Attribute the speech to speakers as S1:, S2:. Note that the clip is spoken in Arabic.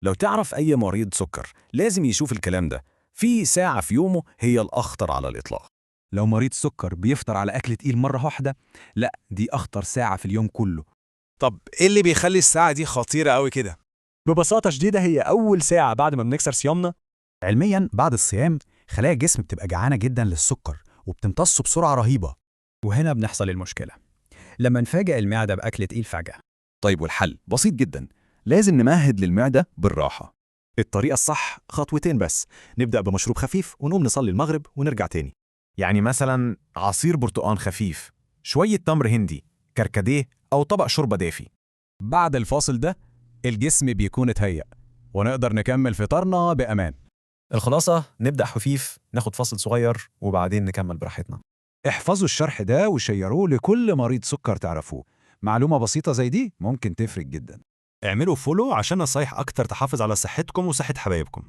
S1: لو تعرف أي مريض سكر لازم يشوف الكلام ده، في ساعة في يومه هي الأخطر على الإطلاق.
S2: لو مريض سكر بيفطر على أكل تقيل مرة واحدة، لا دي أخطر ساعة في اليوم كله.
S3: طب إيه اللي بيخلي الساعة دي خطيرة أوي كده؟
S4: ببساطة شديدة هي أول ساعة بعد ما بنكسر صيامنا.
S5: علمياً بعد الصيام خلايا الجسم بتبقى جعانة جداً للسكر وبتمتصه بسرعة رهيبة.
S6: وهنا بنحصل المشكلة لما نفاجئ المعدة بأكل تقيل فجأة.
S7: طيب والحل بسيط جدا، لازم نمهد للمعدة بالراحة.
S8: الطريقة الصح خطوتين بس، نبدأ بمشروب خفيف ونقوم نصلي المغرب ونرجع تاني.
S3: يعني مثلا عصير برتقان خفيف، شوية تمر هندي، كركديه أو طبق شوربة دافي.
S2: بعد الفاصل ده الجسم بيكون اتهيأ ونقدر نكمل فطارنا بأمان.
S8: الخلاصة نبدأ خفيف، ناخد فاصل صغير وبعدين نكمل براحتنا.
S9: احفظوا الشرح ده وشيروه لكل مريض سكر تعرفوه. معلومة بسيطة زي دي ممكن تفرق جدا.
S8: اعملوا فولو عشان نصايح أكتر تحافظ على صحتكم وصحة حبايبكم.